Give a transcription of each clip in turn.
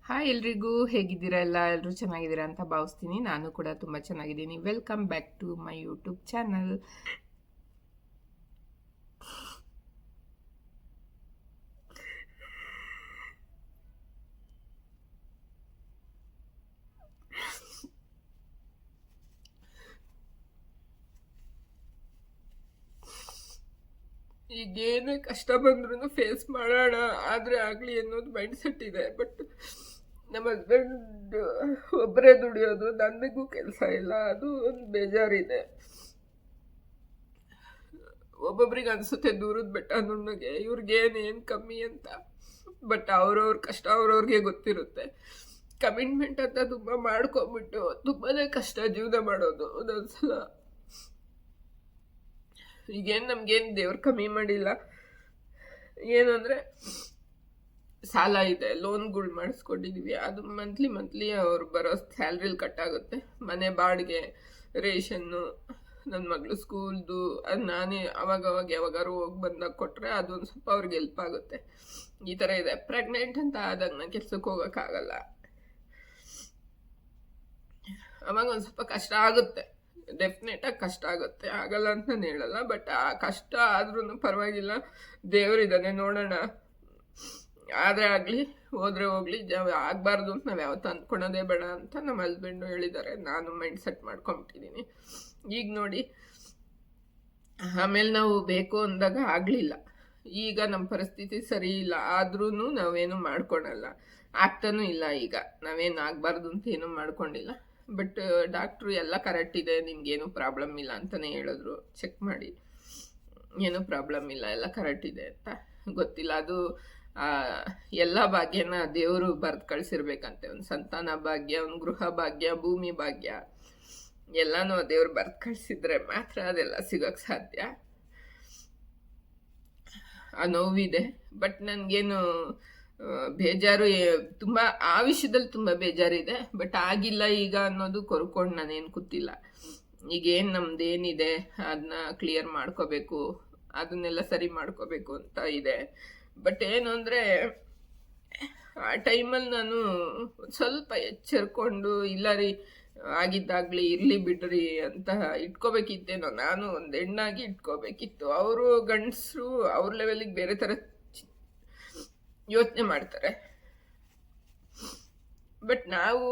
Hi ಎಲ್ರಿಗೂ, ಹೇಗಿದ್ದೀರಾ? ಎಲ್ಲರೂ ಚೆನ್ನಾಗಿದ್ದೀರಾ ಅಂತ ಭಾವಿಸ್ತೀನಿ. ನಾನು ಕೂಡ ತುಂಬ ಚೆನ್ನಾಗಿದ್ದೀನಿ. Welcome back to my YouTube channel. ಈಗೇನೇ ಕಷ್ಟ ಬಂದ್ರೂ ಫೇಸ್ ಮಾಡೋಣ ಆದರೆ ಆಗಲಿ ಅನ್ನೋದು ಮೈಂಡ್ ಸೆಟ್ ಇದೆ. ಬಟ್ ನಮ್ಮ ಹಸ್ಬೆಂಡ್ ಒಬ್ಬರೇ ದುಡಿಯೋದು, ನನಗೂ ಕೆಲಸ ಇಲ್ಲ, ಅದು ಒಂದು ಬೇಜಾರಿದೆ. ಒಬ್ಬೊಬ್ರಿಗೆ ಅನಿಸುತ್ತೆ ದೂರದ ಬೆಟ್ಟ ನುಣ್ಣಗೆ, ಇವ್ರಿಗೇನೇನು ಕಮ್ಮಿ ಅಂತ. ಬಟ್ ಅವ್ರವ್ರ ಕಷ್ಟ ಅವ್ರವ್ರಿಗೆ ಗೊತ್ತಿರುತ್ತೆ. ಕಮಿಟ್ಮೆಂಟ್ ಅಂತ ತುಂಬ ಮಾಡ್ಕೊಂಬಿಟ್ಟು ತುಂಬಾ ಕಷ್ಟ ಜೀವನ ಮಾಡೋದು ಒಂದೊಂದ್ಸಲ. ಈಗೇನು ನಮ್ಗೇನು ದೇವ್ರು ಕಮ್ಮಿ ಮಾಡಿಲ್ಲ. ಏನಂದರೆ ಸಾಲ ಇದೆ, ಲೋನ್ಗಳು ಮಾಡಿಸ್ಕೊಂಡಿದ್ದೀವಿ. ಅದು ಮಂತ್ಲಿ ಅವ್ರು ಬರೋ ಸ್ಯಾಲ್ರಿಲಿ ಕಟ್ಟಾಗುತ್ತೆ. ಮನೆ ಬಾಡಿಗೆ, ರೇಷನ್ನು, ನನ್ನ ಮಗಳು ಸ್ಕೂಲ್ದು, ಅದು ನಾನೇ ಅವಾಗವಾಗ ಯಾವಾಗಾರು ಹೋಗಿ ಬಂದಾಗ ಕೊಟ್ಟರೆ ಅದೊಂದು ಸ್ವಲ್ಪ ಅವ್ರಿಗೆ ಹೆಲ್ಪ್ ಆಗುತ್ತೆ. ಈ ಥರ ಇದೆ. ಪ್ರೆಗ್ನೆಂಟ್ ಅಂತ ಆದಾಗ ನಾನು ಕೆಲ್ಸಕ್ಕೆ ಹೋಗೋಕ್ಕಾಗಲ್ಲ. ಅವಾಗ ಒಂದು ಸ್ವಲ್ಪ ಕಷ್ಟ ಆಗುತ್ತೆ, ಡೆಫಿನೆಟಾಗಿ ಕಷ್ಟ ಆಗುತ್ತೆ, ಆಗಲ್ಲ ಅಂತ ನಾನು ಹೇಳಲ್ಲ. ಬಟ್ ಆ ಕಷ್ಟ ಆದ್ರೂ ಪರವಾಗಿಲ್ಲ, ದೇವರಿದ್ದಾನೆ, ನೋಡೋಣ. ಆದರೆ ಆಗಲಿ, ಹೋದರೆ ಹೋಗಲಿ, ಆಗಬಾರ್ದು ಅಂತ ನಾವು ಯಾವತ್ತೂ ಅಂದ್ಕೊಳೋದೇ ಬೇಡ ಅಂತ ನಮ್ಮ ಹಸ್ಬೆಂಡು ಹೇಳಿದ್ದಾರೆ. ನಾನು ಮೈಂಡ್ ಸೆಟ್ ಮಾಡ್ಕೊಂಬಿಟ್ಟಿದ್ದೀನಿ. ಈಗ ನೋಡಿ, ಆಮೇಲೆ ನಾವು ಬೇಕು ಅಂದಾಗ ಆಗಲಿಲ್ಲ. ಈಗ ನಮ್ಮ ಪರಿಸ್ಥಿತಿ ಸರಿ ಇಲ್ಲ, ಆದ್ರೂ ನಾವೇನು ಮಾಡ್ಕೊಳಲ್ಲ, ಆಗ್ತಾನೂ ಇಲ್ಲ. ಈಗ ನಾವೇನು ಆಗಬಾರ್ದು ಅಂತ ಏನೂ ಮಾಡ್ಕೊಂಡಿಲ್ಲ. ಬಟ್ ಡಾಕ್ಟ್ರು ಎಲ್ಲ ಕರೆಕ್ಟ್ ಇದೆ, ನಿಮ್ಗೇನು ಪ್ರಾಬ್ಲಮ್ ಇಲ್ಲ ಅಂತಲೇ ಹೇಳಿದ್ರು. ಚೆಕ್ ಮಾಡಿ, ಏನೂ ಪ್ರಾಬ್ಲಮ್ ಇಲ್ಲ, ಎಲ್ಲ ಕರೆಕ್ಟ್ ಇದೆ ಅಂತ. ಗೊತ್ತಿಲ್ಲ, ಅದು ಎಲ್ಲ ಭಾಗ್ಯನ ದೇವರು ಬರೆದು ಕಳಿಸಿರ್ಬೇಕಂತೆ. ಒಂದು ಸಂತಾನ ಭಾಗ್ಯ, ಒಂದು ಗೃಹ ಭಾಗ್ಯ, ಭೂಮಿ ಭಾಗ್ಯ, ಎಲ್ಲನೂ ದೇವ್ರು ಬರೆದು ಕಳಿಸಿದ್ರೆ ಮಾತ್ರ ಅದೆಲ್ಲ ಸಿಗೋಕ್ಕೆ ಸಾಧ್ಯ. ಆ ನೋವಿದೆ. ಬಟ್ ನನಗೇನು ಬೇಜಾರು ತುಂಬ, ಆ ವಿಷಯದಲ್ಲಿ ತುಂಬ ಬೇಜಾರಿದೆ. ಬಟ್ ಆಗಿಲ್ಲ ಈಗ ಅನ್ನೋದು ಕೊರ್ಕೊಂಡು ನಾನೇನು ಕೂತಿಲ್ಲ. ಈಗೇನು ನಮ್ದೇನಿದೆ ಅದನ್ನ ಕ್ಲಿಯರ್ ಮಾಡ್ಕೋಬೇಕು, ಅದನ್ನೆಲ್ಲ ಸರಿ ಮಾಡ್ಕೋಬೇಕು ಅಂತ ಇದೆ. ಬಟ್ ಏನು ಅಂದರೆ, ಆ ಟೈಮಲ್ಲಿ ನಾನು ಸ್ವಲ್ಪ ಎಚ್ಚರಿಕೊಂಡು, ಇಲ್ಲ ರೀ ಆಗಿದ್ದಾಗಲಿ ಇರಲಿ ಬಿಡ್ರಿ ಅಂತ ಇಟ್ಕೋಬೇಕಿತ್ತೇನೋ. ನಾನು ಒಂದು ಹೆಣ್ಣಾಗಿ ಇಟ್ಕೋಬೇಕಿತ್ತು. ಅವರು ಗಂಡಸರು ಅವ್ರ ಲೆವೆಲಿಗೆ ಬೇರೆ ಥರ ಯೋಚನೆ ಮಾಡ್ತಾರೆ. ಬಟ್ ನಾವು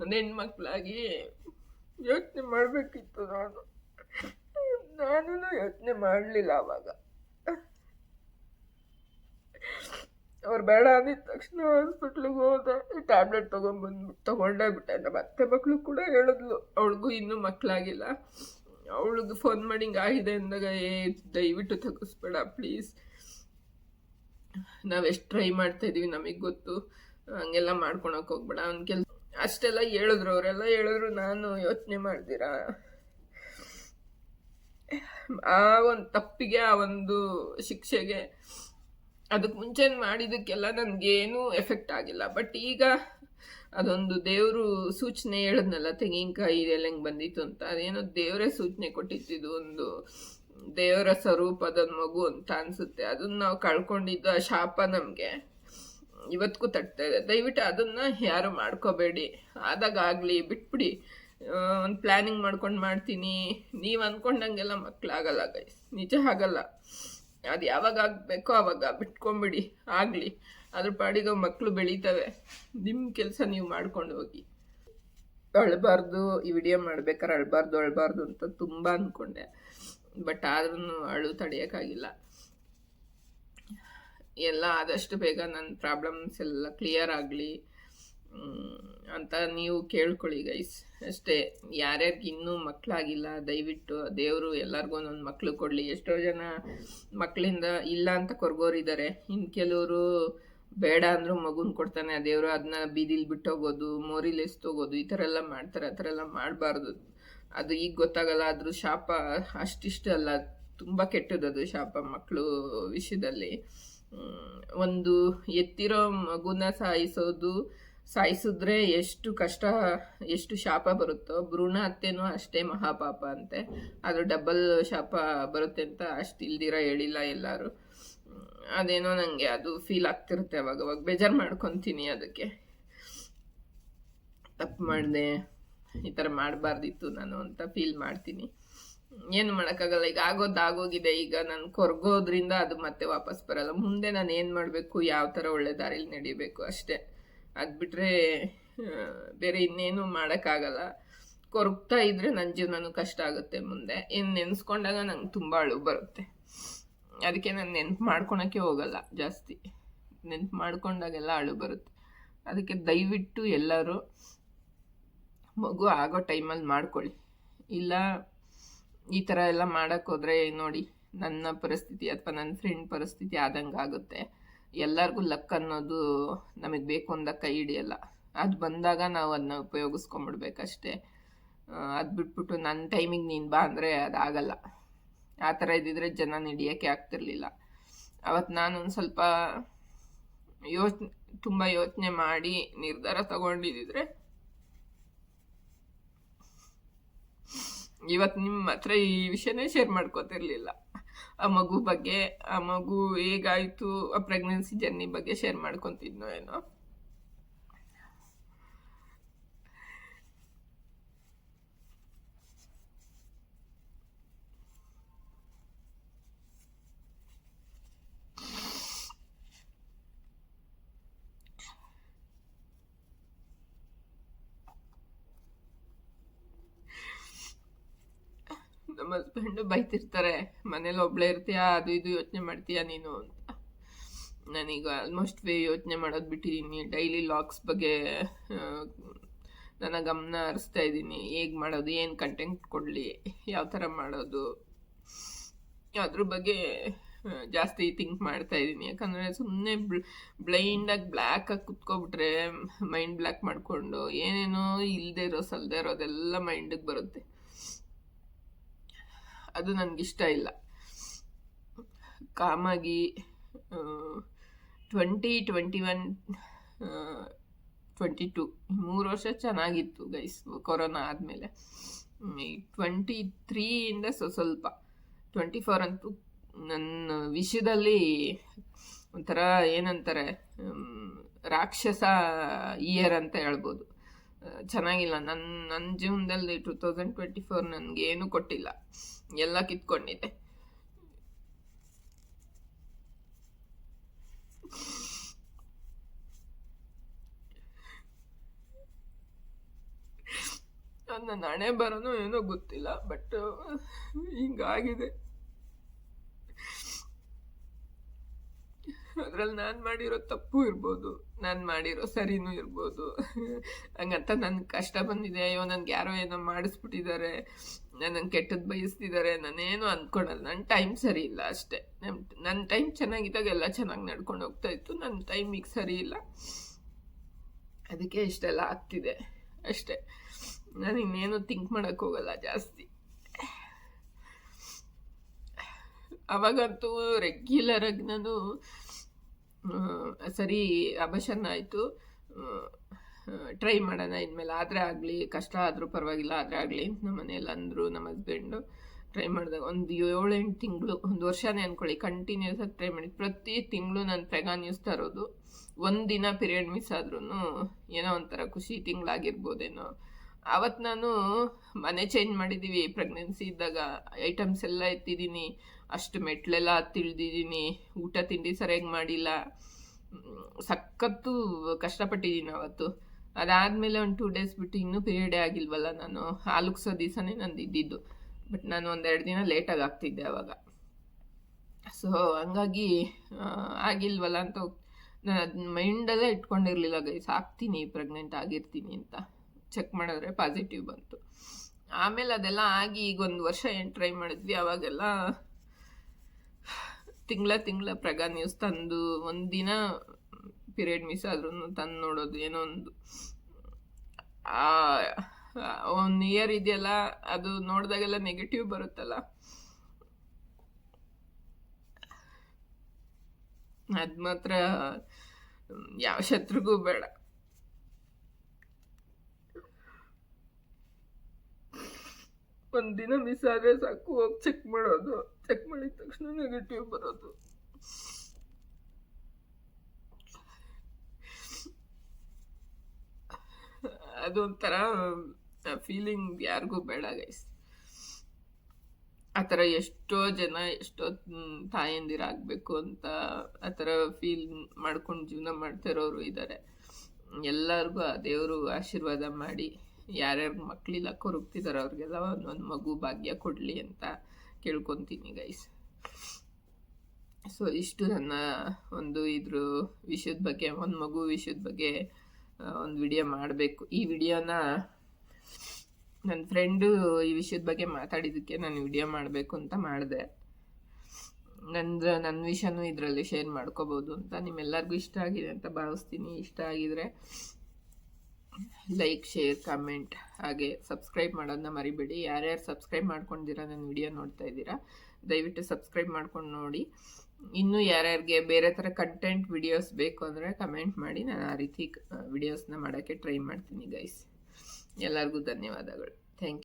ಒಂದು ಹೆಣ್ಮಕ್ಳಾಗಿ ಯೋಚನೆ ಮಾಡಬೇಕಿತ್ತು. ನಾನು ಯೋಚನೆ ಮಾಡಲಿಲ್ಲ ಆವಾಗ. ಅವ್ರು ಬೇಡ ಅಂದಿದ ತಕ್ಷಣ ಹಾಸ್ಪಿಟ್ಲಿಗೆ ಹೋದೆ, ಟ್ಯಾಬ್ಲೆಟ್ ತೊಗೊಂಡೇ ಬಿಟ್ಟೆ. ನಮ್ಮ ಅತ್ತೆ ಮಕ್ಕಳು ಕೂಡ ಹೇಳಿದ್ಲು, ಅವಳಿಗೂ ಇನ್ನೂ ಮಕ್ಕಳಾಗಿಲ್ಲ. ಅವಳಿಗೆ ಫೋನ್ ಮಾಡಿ ಹಿಂಗಾಗಿದೆ ಅಂದಾಗ, ದಯವಿಟ್ಟು ತೆಗಿಸ್ಬೇಡ ಪ್ಲೀಸ್, ನಾವೆಷ್ಟು ಟ್ರೈ ಮಾಡ್ತಾಯಿದ್ದೀವಿ ನಮಗೆ ಗೊತ್ತು, ಹಂಗೆಲ್ಲ ಮಾಡ್ಕೊಳಕ್ಕೆ ಹೋಗ್ಬೇಡ ಅವ್ನ ಕೆಲಸ, ಅಷ್ಟೆಲ್ಲ ಹೇಳಿದ್ರು. ಅವರೆಲ್ಲ ಹೇಳಿದ್ರು, ನಾನು ಯೋಚನೆ ಮಾಡ್ದಿರಾ ಆ ಒಂದು ತಪ್ಪಿಗೆ, ಆ ಒಂದು ಶಿಕ್ಷೆಗೆ, ಅದಕ್ಕೆ ಮುಂಚೆ ಮಾಡಿದ್ದಕ್ಕೆಲ್ಲ ನನಗೇನೂ ಎಫೆಕ್ಟ್ ಆಗಿಲ್ಲ. ಬಟ್ ಈಗ ಅದೊಂದು ದೇವರು ಸೂಚನೆ ಹೇಳಿದ್ನಲ್ಲ, ತೆಂಗಿನಕಾಯಿ ಇದೆಲ್ಲ ಹೆಂಗೆ ಬಂದಿತ್ತು ಅಂತ, ಅದೇನೋ ದೇವರೇ ಸೂಚನೆ ಕೊಟ್ಟಿದ್ದು. ಒಂದು ದೇವರ ಸ್ವರೂಪದ ಮಗು ಅಂತ ಅನಿಸುತ್ತೆ. ಅದನ್ನು ನಾವು ಕಳ್ಕೊಂಡಿದ್ದು, ಆ ಶಾಪ ನಮಗೆ ಇವತ್ತಿಗೂ ತಟ್ತಾ ಇದೆ. ದಯವಿಟ್ಟು ಅದನ್ನು ಯಾರು ಮಾಡ್ಕೋಬೇಡಿ. ಆದಾಗ ಆಗಲಿ, ಬಿಟ್ಬಿಡಿ. ಒಂದು ಪ್ಲ್ಯಾನಿಂಗ್ ಮಾಡ್ಕೊಂಡು ಮಾಡ್ತೀನಿ, ನೀವು ಅಂದ್ಕೊಂಡಂಗೆಲ್ಲ ಮಕ್ಕಳಾಗಲ್ಲ ಗೈಸ್, ನಿಜ ಆಗಲ್ಲ. ಅದು ಯಾವಾಗ ಆಗಬೇಕೋ ಆವಾಗ ಬಿಟ್ಕೊಂಬಿಡಿ, ಆಗಲಿ. ಅದ್ರ ಪಾಡಿಗೆ ಮಕ್ಕಳು ಬೆಳೀತವೆ. ನಿಮ್ಮ ಕೆಲಸ ನೀವು ಮಾಡ್ಕೊಂಡು ಹೋಗಿ. ಅಳಬಾರ್ದು, ಈ ವಿಡಿಯೋ ಮಾಡ್ಬೇಕಾದ್ರೆ ಅಳಬಾರ್ದು ಅಂತ ತುಂಬ ಅಂದ್ಕೊಂಡೆ. ಬಟ್ ಆದ್ರೂ ಅಳು ತಡೆಯೋಕ್ಕಾಗಿಲ್ಲ. ಎಲ್ಲ ಆದಷ್ಟು ಬೇಗ ನನ್ನ ಪ್ರಾಬ್ಲಮ್ಸ್ ಎಲ್ಲ ಕ್ಲಿಯರ್ ಆಗಲಿ ಅಂತ ನೀವು ಕೇಳ್ಕೊಳ್ಳಿ ಗೈಸ್, ಅಷ್ಟೇ. ಯಾರ್ಯಾರಿಗೆ ಇನ್ನೂ ಮಕ್ಕಳಾಗಿಲ್ಲ, ದಯವಿಟ್ಟು ದೇವರು ಎಲ್ಲರಿಗೂ ಒಂದೊಂದು ಮಕ್ಕಳು ಕೊಡಲಿ. ಎಷ್ಟೋ ಜನ ಮಕ್ಕಳಿಂದ ಇಲ್ಲ ಅಂತ ಕೊರ್ಗೋರಿದ್ದಾರೆ. ಇನ್ನು ಕೆಲವರು ಬೇಡ ಅಂದರೂ ಮಗುನ ಕೊಡ್ತಾನೆ ಆ ದೇವರು, ಅದನ್ನ ಬೀದಿಲಿ ಬಿಟ್ಟೋಗೋದು, ಮೋರಿಲಿ ಎಸ್ತೋಗೋದು, ಈ ಥರ ಎಲ್ಲ ಮಾಡ್ತಾರೆ. ಆ ಥರ ಎಲ್ಲ ಮಾಡಬಾರ್ದು. ಅದು ಈಗ ಗೊತ್ತಾಗಲ್ಲ, ಆದರೂ ಶಾಪ ಅಷ್ಟಿಷ್ಟು ಅಲ್ಲ, ತುಂಬ ಕೆಟ್ಟದದು ಶಾಪ ಮಕ್ಕಳು ವಿಷಯದಲ್ಲಿ. ಒಂದು ಎತ್ತಿರೋ ಮಗುನ ಸಾಯಿಸಿದ್ರೆ ಎಷ್ಟು ಕಷ್ಟ, ಎಷ್ಟು ಶಾಪ ಬರುತ್ತೋ, ಭ್ರೂಣ ಹತ್ಯೆನೂ ಅಷ್ಟೇ ಮಹಾಪಾಪ ಅಂತೆ. ಅದು ಡಬಲ್ ಶಾಪ ಬರುತ್ತೆ ಅಂತ ಅಷ್ಟು ಇಲ್ದಿರ ಹೇಳಿಲ್ಲ ಎಲ್ಲರೂ. ಅದೇನೋ ನನಗೆ ಅದು ಫೀಲ್ ಆಗ್ತಿರುತ್ತೆ, ಅವಾಗವಾಗ ಬೇಜಾರು ಮಾಡ್ಕೊತೀನಿ ಅದಕ್ಕೆ. ತಪ್ಪು ಮಾಡಿದೆ, ಈ ಥರ ಮಾಡಬಾರ್ದಿತ್ತು ನಾನು ಅಂತ ಫೀಲ್ ಮಾಡ್ತೀನಿ. ಏನು ಮಾಡೋಕ್ಕಾಗಲ್ಲ, ಈಗ ಆಗೋಗಿದೆ. ಈಗ ನಾನು ಕೊರಗೋದ್ರಿಂದ ಅದು ಮತ್ತೆ ವಾಪಸ್ ಬರಲ್ಲ. ಮುಂದೆ ನಾನು ಏನು ಮಾಡಬೇಕು, ಯಾವ ಥರ ಒಳ್ಳೆ ದಾರಿಲಿ ನಡಿಬೇಕು ಅಷ್ಟೇ. ಅದು ಬಿಟ್ಟರೆ ಬೇರೆ ಇನ್ನೇನು ಮಾಡೋಕ್ಕಾಗಲ್ಲ. ಕೊರಗ್ತಾ ಇದ್ದರೆ ನನ್ನ ಜೀವನನೂ ಕಷ್ಟ ಆಗುತ್ತೆ ಮುಂದೆ. ಇನ್ನು ನೆನೆಸ್ಕೊಂಡಾಗ ನಂಗೆ ತುಂಬ ಅಳು ಬರುತ್ತೆ. ಅದಕ್ಕೆ ನಾನು ನೆನ್ಪು ಮಾಡ್ಕೊಳಕ್ಕೆ ಹೋಗಲ್ಲ ಜಾಸ್ತಿ. ನೆನ್ಪು ಮಾಡ್ಕೊಂಡಾಗೆಲ್ಲ ಅಳು ಬರುತ್ತೆ. ಅದಕ್ಕೆ ದಯವಿಟ್ಟು ಎಲ್ಲರೂ ಮಗು ಆಗೋ ಟೈಮಲ್ಲಿ ಮಾಡ್ಕೊಳ್ಳಿ. ಇಲ್ಲ ಈ ಥರ ಎಲ್ಲ ಮಾಡೋಕ್ಕೋದ್ರೆ ನೋಡಿ ನನ್ನ ಪರಿಸ್ಥಿತಿ ಅಥವಾ ನನ್ನ ಫ್ರೆಂಡ್ ಪರಿಸ್ಥಿತಿ ಆದಂಗೆ ಆಗುತ್ತೆ. ಎಲ್ಲರಿಗೂ ಲಕ್ ಅನ್ನೋದು ನಮಗೆ ಬೇಕು ಅಂದಾಗ ಕೈ ಹಿಡಿಯಲ್ಲ. ಅದು ಬಂದಾಗ ನಾವು ಅದನ್ನ ಉಪಯೋಗಿಸ್ಕೊಂಬಿಡ್ಬೇಕಷ್ಟೇ. ಅದು ಬಿಟ್ಬಿಟ್ಟು ನನ್ನ ಟೈಮಿಗೆ ನೀನು ಬಾ ಅಂದರೆ ಅದಾಗಲ್ಲ. ಆ ಥರ ಇದ್ದಿದ್ರೆ ಜನ ಹಿಡಿಯೋಕ್ಕೆ ಆಗ್ತಿರ್ಲಿಲ್ಲ. ಅವತ್ತು ನಾನು ಒಂದು ಸ್ವಲ್ಪ ತುಂಬ ಯೋಚನೆ ಮಾಡಿ ನಿರ್ಧಾರ ತಗೊಂಡಿದ್ದಿದ್ರೆ ಇವತ್ತು ನಿಮ್ಮ ಹತ್ರ ಈ ವಿಷಯನೇ ಶೇರ್ ಮಾಡ್ಕೋತಿರ್ಲಿಲ್ಲ. ಆ ಮಗು ಬಗ್ಗೆ, ಆ ಮಗು ಹೇಗಾಯಿತು, ಆ ಪ್ರೆಗ್ನೆನ್ಸಿ ಜರ್ನಿ ಬಗ್ಗೆ ಶೇರ್ ಮಾಡ್ಕೊತಿದ್ನೋ ಏನೋ. ನಮ್ಮ ಹಸ್ಬೆಂಡು ಬೈತಿರ್ತಾರೆ, ಮನೇಲಿ ಒಬ್ಳೇ ಇರ್ತೀಯಾ, ಅದು ಇದು ಯೋಚನೆ ಮಾಡ್ತೀಯಾ ನೀನು ಅಂತ. ನಾನೀಗ ಆಲ್ಮೋಸ್ಟ್ ಯೋಚನೆ ಮಾಡೋದು ಬಿಟ್ಟಿದ್ದೀನಿ. ಡೈಲಿ ಲಾಗ್ಸ್ ಬಗ್ಗೆ ನನ್ನ ಗಮನ ಹರಿಸ್ತಾ ಇದ್ದೀನಿ. ಹೇಗೆ ಮಾಡೋದು, ಏನು ಕಂಟೆಂಟ್ ಕೊಡಲಿ, ಯಾವ ಥರ ಮಾಡೋದು, ಅದ್ರ ಬಗ್ಗೆ ಜಾಸ್ತಿ ಥಿಂಕ್ ಮಾಡ್ತಾ ಇದ್ದೀನಿ. ಯಾಕಂದರೆ ಸುಮ್ಮನೆ ಬ್ಲೈಂಡಾಗಿ ಬ್ಲ್ಯಾಕಾಗಿ ಕುತ್ಕೊಬಿಟ್ರೆ ಮೈಂಡ್ ಬ್ಲ್ಯಾಕ್ ಮಾಡಿಕೊಂಡು ಏನೇನೋ ಇಲ್ಲದೆ ಇರೋ ಸಲ್ಲದೆ ಇರೋದೆಲ್ಲ ಮೈಂಡಿಗೆ ಬರುತ್ತೆ. ಅದು ನನಗಿಷ್ಟ ಇಲ್ಲ. ಕಾಮಾಗಿ 2021 22 3 ವರ್ಷ ಚೆನ್ನಾಗಿತ್ತು ಗೈಸ್, ಕೊರೋನಾ ಆದಮೇಲೆ. 23ಇಂದ ಸ್ವಲ್ಪ 24 ಅಂತೂ ನನ್ನ ವಿಷಯದಲ್ಲಿ ಒಂಥರ ಏನಂತಾರೆ, ರಾಕ್ಷಸ ಇಯರ್ ಅಂತ ಹೇಳ್ಬೋದು. ಚೆನ್ನಾಗಿಲ್ಲ. ನನ್ನ ಜೀವನದಲ್ಲಿ 2024 ನನಗೇನು ಕೊಟ್ಟಿಲ್ಲ, ಎಲ್ಲ ಕಿತ್ಕೊಂಡಿದ್ದೆ. ನನ್ನ ಹಣೆ ಬರೋನು ಏನೋ ಗೊತ್ತಿಲ್ಲ, ಬಟ್ ಹಿಂಗಾಗಿದೆ. ಅದ್ರಲ್ಲಿ ನಾನು ಮಾಡಿರೋ ತಪ್ಪು ಇರ್ಬೋದು, ನಾನು ಮಾಡಿರೋ ಸರಿನೂ ಇರ್ಬೋದು. ಹಂಗಂತ ನನ್ಗೆ ಕಷ್ಟ ಬಂದಿದೆ, ಅಯ್ಯೋ ನನ್ಗೆ ಯಾರೋ ಏನೋ ಮಾಡಿಸ್ಬಿಟ್ಟಿದ್ದಾರೆ, ನನ್ನ ಕೆಟ್ಟದ್ದು ಬಯಸ್ತಿದ್ದಾರೆ, ನಾನೇನು ಅಂದ್ಕೊಳಲ್ಲ. ನನ್ನ ಟೈಮ್ ಸರಿ ಇಲ್ಲ ಅಷ್ಟೇ. ನನ್ನ ಟೈಮ್ ಚೆನ್ನಾಗಿದ್ದಾಗ ಎಲ್ಲ ಚೆನ್ನಾಗಿ ನಡ್ಕೊಂಡು ಹೋಗ್ತಾ ಇತ್ತು. ನನ್ನ ಟೈಮ್ ಈಗ ಸರಿ ಇಲ್ಲ, ಅದಕ್ಕೆ ಇಷ್ಟೆಲ್ಲ ಆಗ್ತಿದೆ ಅಷ್ಟೇ. ನಾನು ಇನ್ನೇನು ಥಿಂಕ್ ಮಾಡೋಕ್ಕೆ ಹೋಗಲ್ಲ ಜಾಸ್ತಿ. ಅವಾಗಂತೂ ರೆಗ್ಯುಲರಾಗಿ ನಾನು ಸರಿ ಅಬಾರ್ಷನ್ ಆಯಿತು, ಟ್ರೈ ಮಾಡೋಣ ಇನ್ಮೇಲೆ, ಆದರೆ ಆಗಲಿ, ಕಷ್ಟ ಆದರೂ ಪರವಾಗಿಲ್ಲ, ಆದರೆ ಆಗಲಿ ನಮ್ಮ ಮನೇಲಿ ಅಂದರು. ನಮ್ಮ ಹಸ್ಬೆಂಡು ಟ್ರೈ ಮಾಡಿದಾಗ ಒಂದು 7-8 ತಿಂಗಳು, 1 ವರ್ಷನೇ ಅಂದ್ಕೊಳ್ಳಿ, ಕಂಟಿನ್ಯೂಸ್ ಆಗಿ ಟ್ರೈ ಮಾಡಿದ್ದು. ಪ್ರತಿ ತಿಂಗಳು ನಾನು ಪ್ರೆಗಾ ನ್ಯೂಸ್ ತರೋದು. ಒಂದು ದಿನ ಪೀರಿಯಡ್ ಮಿಸ್ ಆದ್ರೂ ಏನೋ ಒಂಥರ ಖುಷಿ ತಿಂಗಳಾಗಿರ್ಬೋದೇನೋ. ಆವತ್ತು ನಾನು ಮನೆ ಚೇಂಜ್ ಮಾಡಿದ್ದೀವಿ, ಪ್ರೆಗ್ನೆನ್ಸಿ ಇದ್ದಾಗ ಐಟಮ್ಸ್ ಎಲ್ಲ ಎತ್ತಿದ್ದೀನಿ, ಅಷ್ಟು ಮೆಟ್ಲೆಲ್ಲ ತಿಳಿದಿದ್ದೀನಿ, ಊಟ ತಿಂಡಿ ಸರಿಯಾಗಿ ಮಾಡಿಲ್ಲ, ಸಖತ್ತು ಕಷ್ಟಪಟ್ಟಿದ್ದೀನಿ ಅವತ್ತು. ಅದಾದಮೇಲೆ ಒಂದು 2 ಡೇಸ್ ಬಿಟ್ಟು ಇನ್ನೂ ಪೀರಿಯಡೇ ಆಗಿಲ್ವಲ್ಲ, ನಾನು ಹಾಲುಗ್ಸೋ ದಿವಸನೇ ನಂದು ಇದ್ದಿದ್ದು. ಬಟ್ ನಾನು 1-2 ದಿನ ಲೇಟಾಗಿ ಆಗ್ತಿದ್ದೆ ಅವಾಗ. ಸೊ ಹಂಗಾಗಿ ಆಗಿಲ್ವಲ್ಲ ಅಂತ ನಾನು ಅದನ್ನ ಮೈಂಡಲ್ಲೇ ಇಟ್ಕೊಂಡಿರಲಿಲ್ಲ ಗೈಸ್, ಆಗ್ತೀನಿ, ಪ್ರೆಗ್ನೆಂಟ್ ಆಗಿರ್ತೀನಿ ಅಂತ. ಚೆಕ್ ಮಾಡಿದ್ರೆ ಪಾಸಿಟಿವ್ ಬಂತು. ಆಮೇಲೆ ಅದೆಲ್ಲ ಆಗಿ ಈಗ 1 ವರ್ಷ ಏನು ಟ್ರೈ ಮಾಡಿದ್ವಿ, ಅವಾಗೆಲ್ಲ ತಿಂಗಳ ಪ್ರೆಗಾ ನ್ಯೂಸ್ ತಂದು, ಒಂದಿನ ಪೀರಿಯಡ್ ಮಿಸ್ ಆದ್ರೂ ತಂದು ನೋಡೋದು. ಏನೋ ಒಂದು 1 ಇಯರ್ ಇದೆಯಲ್ಲ, ಅದು ನೋಡಿದಾಗೆಲ್ಲ ನೆಗೆಟಿವ್ ಬರುತ್ತಲ್ಲ, ಅದು ಮಾತ್ರ ಯಾವ ಶತ್ರುಗೂ ಬೇಡ. ಒಂದಿನ ಮಿಸ್ ಆದರೆ ಸಾಕು, ಹೋಗಿ ಚೆಕ್ ಮಾಡೋದು, ಚೆಕ್ ಮಾಡಿದ ತಕ್ಷಣ ನೆಗೆಟಿವ್ ಬರೋದು. ಅದೊಂಥರ ಫೀಲಿಂಗ್ ಯಾರಿಗೂ ಬೇಡ ಗೈಸ್. ಆ ಥರ ಎಷ್ಟೋ ಜನ ಎಷ್ಟೋ ತಾಯಂದಿರಾಗಬೇಕು ಅಂತ ಆ ಥರ ಫೀಲ್ ಮಾಡ್ಕೊಂಡು ಜೀವನ ಮಾಡ್ತಿರೋರು ಇದ್ದಾರೆ. ಎಲ್ಲರಿಗೂ ಆ ದೇವರು ಆಶೀರ್ವಾದ ಮಾಡಿ ಯಾರ್ಯಾರು ಮಕ್ಕಳಿಲ್ಲ ಕೊರಗ್ತಿದಾರೋ ಅವ್ರಿಗೆಲ್ಲ ಒಂದೊಂದು ಮಗು ಭಾಗ್ಯ ಕೊಡಲಿ ಅಂತ ಕೇಳ್ಕೊತೀನಿ ಗೈಸ್. ಸೊ ಇಷ್ಟು ನನ್ನ ಒಂದು ಇದ್ರ ವಿಷಯದ ಬಗ್ಗೆ, ಒಂದು ಮಗು ವಿಷಯದ ಬಗ್ಗೆ ಒಂದು ವಿಡಿಯೋ ಮಾಡಬೇಕು. ಈ ವಿಡಿಯೋನ ನನ್ನ ಫ್ರೆಂಡು ಈ ವಿಷಯದ ಬಗ್ಗೆ ಮಾತಾಡಿದ್ದಕ್ಕೆ ನಾನು ವಿಡಿಯೋ ಮಾಡಬೇಕು ಅಂತ ಮಾಡಿದೆ. ನನ್ನ ವಿಷಯನೂ ಇದರಲ್ಲಿ ಶೇರ್ ಮಾಡ್ಕೋಬೋದು ಅಂತ. ನಿಮ್ಮೆಲ್ಲರಿಗೂ ಇಷ್ಟ ಆಗಿದೆ ಅಂತ ಭಾವಿಸ್ತೀನಿ. ಇಷ್ಟ ಆಗಿದರೆ ಲೈಕ್, ಶೇರ್, ಕಮೆಂಟ್, ಹಾಗೆ ಸಬ್ಸ್ಕ್ರೈಬ್ ಮಾಡೋದನ್ನ ಮರಿಬೇಡಿ. ಯಾರ್ಯಾರು ಸಬ್ಸ್ಕ್ರೈಬ್ ಮಾಡ್ಕೊಂಡಿದ್ದೀರಾ, ನನ್ನ ವಿಡಿಯೋ ನೋಡ್ತಾ ಇದ್ದೀರಾ, ದಯವಿಟ್ಟು ಸಬ್ಸ್ಕ್ರೈಬ್ ಮಾಡ್ಕೊಂಡು ನೋಡಿ. ಇನ್ನೂ ಯಾರ್ಯಾರಿಗೆ ಬೇರೆ ಥರ ಕಂಟೆಂಟ್ ವಿಡಿಯೋಸ್ ಬೇಕು ಅಂದರೆ ಕಮೆಂಟ್ ಮಾಡಿ, ನಾನು ಆ ರೀತಿ ವಿಡಿಯೋಸ್ನ ಮಾಡೋಕ್ಕೆ ಟ್ರೈ ಮಾಡ್ತೀನಿ ಗೈಸ್. ಎಲ್ಲರಿಗೂ ಧನ್ಯವಾದಗಳು.